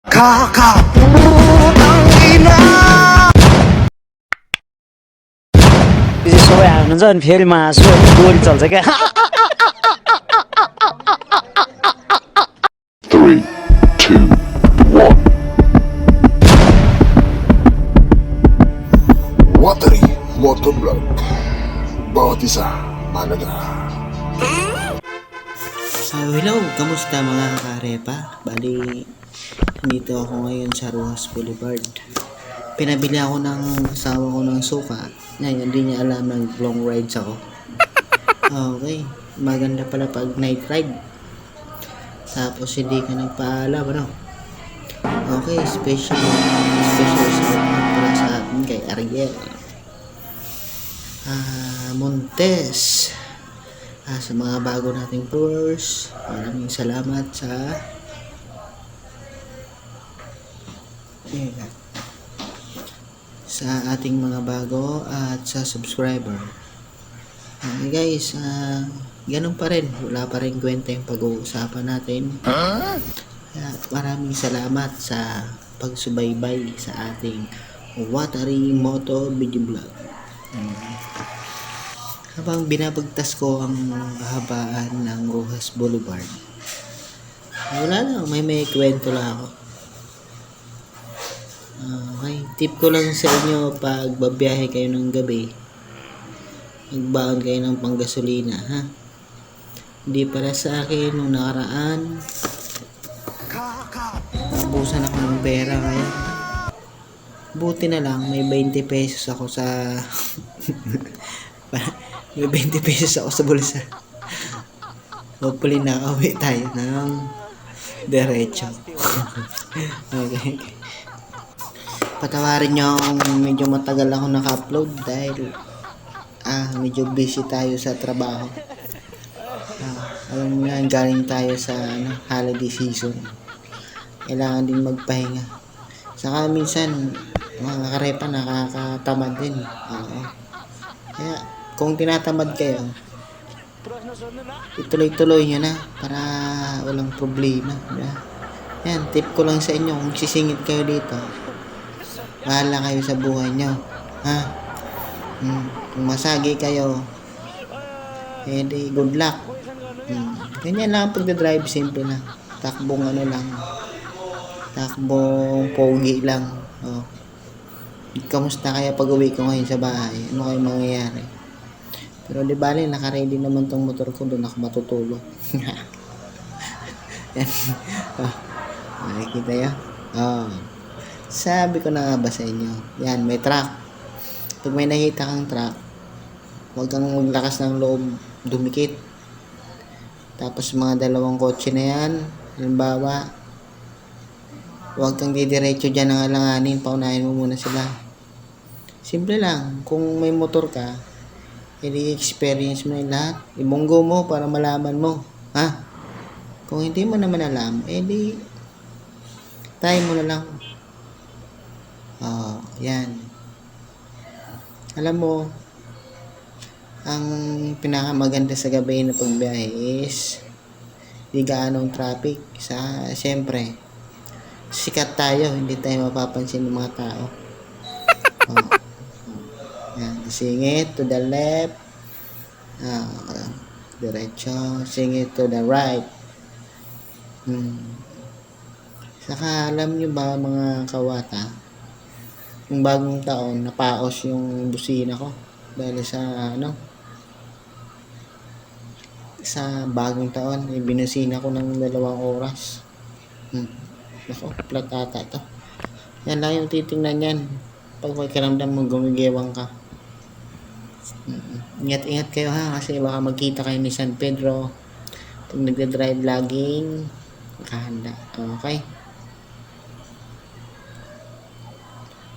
Kakaputang ina. सबै हाल्नुहुन्छ अनि फेरि हाँसु गोली चल्छ क्या Three, two, one. Watery Motovlog. Bawat isa, mahalaga. Hello, kamusta mga karepa? Bali, dito ako ngayon sa Rojas Boulevard. Pinabili ako ng asawa ko ng suka. Ngayon, hindi niya alam long rides ako. Okay, maganda pala pag night ride. Tapos hindi ka nagpaalam, ano? Okay, special shout out pala sa atin kay Ariel Montes. Sa mga bago nating viewers, maraming salamat sa ating mga bago at sa subscriber. Okay guys, ganun pa rin, wala pa rin kwenta yung pag-uusapan natin. Kaya maraming salamat sa pagsubaybay sa ating Watery Moto Video Vlog. Habang binabagtas ko ang kahabaan ng Rojas Boulevard, wala lang, may kwento lang ako. Okay, tip ko lang sa inyo pag babiyahe kayo ng gabi, magbaon kayo ng panggasolina, ha? Hindi para sa akin, nung nakaraan, nabusan ako ng pera kaya buti na lang may 20 pesos ako sa may 20 pesos ako sa bulsa. Hopefully nakauwi tayo ng diretso. Okay. Patawarin nyo kung medyo matagal ako naka-upload dahil medyo busy tayo sa trabaho. Alam mo nga, galing tayo sa holiday season. Kailangan din magpahinga. Saka minsan mga karepa nakakatamad din. Kaya kung tinatamad kayo, ituloy-tuloy nyo na para walang problema. Yan, tip ko lang sa inyo, kung sisingit kayo dito, bahala kayo sa buhay nyo, ha? Kung masagi kayo, edi good luck. Ganyan lang ang pagdadrive, simple na, takbong takbong pogi lang. Kamusta kaya pag uwi ko ngayon sa bahay? Ano kayo mangyayari? Pero di bali, naka-ready naman tong motor ko, doon ako matutulog. Yan. Nakikita yun? Sabi ko na nga ba sa inyo, yan, may truck. Pag may nakita kang truck, huwag kang maglakas ng loob, dumikit. Tapos mga dalawang kotse na yan, halimbawa, huwag kang didiretso dyan ng alanganin, paunahin mo muna sila. Simple lang, kung may motor ka, i-experience mo yung lahat. Ibunggo mo para malaman mo, ha? Kung hindi mo naman alam, edi try mo na lang. Yan. Alam mo, ang pinakamaganda sa gabi na pagbiyahe is di gaanong traffic. Siyempre, sikat tayo, hindi tayo mapapansin ng mga tao. Yan, singit to the left, diretso, singit to the right. Saka alam nyo ba mga kawata, yung bagong taon napaos yung busina ko dahil sa bagong taon binusina ko ng 2 oras. Nako, platata to. Yan lang yung titingnan yan pag may karamdam mo gumigewang ka. Ingat kayo ha, kasi baka magkita kayo ni San Pedro pag nagdadrive, laging nakahanda. Okay,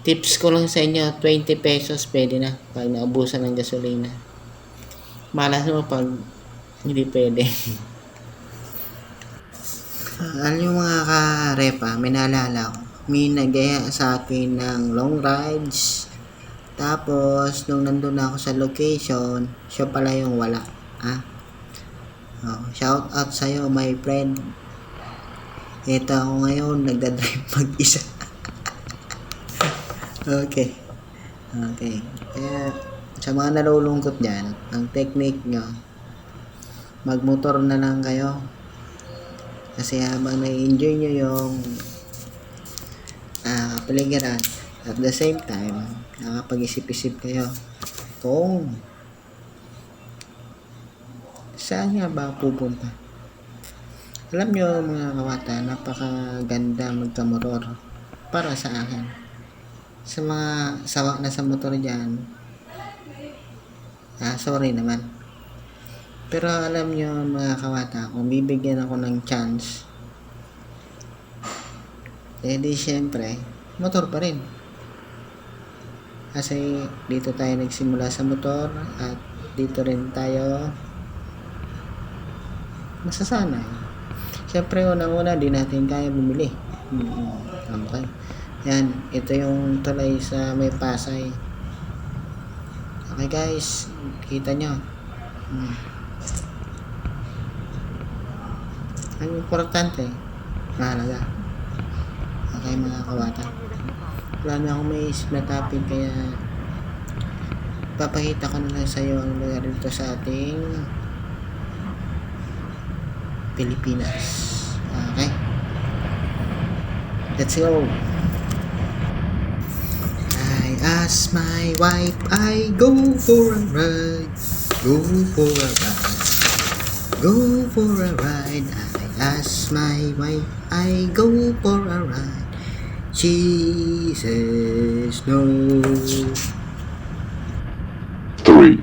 tips ko lang sa inyo, 20 pesos pwede na pag naubusan ng gasolina. Malas mo pag hindi pwede. Alam nyo mga karepa, may naalala ko, may nagaya sa akin ng long rides, tapos nung nandun ako sa location, siya pala yung wala. Shout out sa'yo my friend. Ito ako ngayon, nagdadrive mag-isa. Okay. Okay. Kaya, sa mga nalulungkot dyan, ang technique nyo, magmotor na lang kayo. Kasi habang na-enjoy nyo yung kapaligiran, at the same time, nakapag-isip-isip kayo kung saan nga ba pupunta. Alam nyo mga kawata, napakaganda magkamotor para sa akin. Sa mga sawa na sa motor dyan, sorry naman. Pero alam nyo mga kawata, kung bibigyan ako ng chance, di syempre, motor pa rin. Kasi dito tayo nagsimula sa motor at dito rin tayo masasanay. Siyempre, unang-una, di natin kaya bumili. Okay. Yan, ito yung tulay sa may Pasay. Okay guys, kita nyo. Ang importante, mahalaga. Okay mga kawata. Wala na akong maisip na topic, kaya papakita ko na lang sa iyo ang lugar dito sa ating Pilipinas. Okay? Let's go. I ask my wife, I go for a ride. Go for a ride. Go for a ride. I ask my wife, I go for a ride. She says no. 3,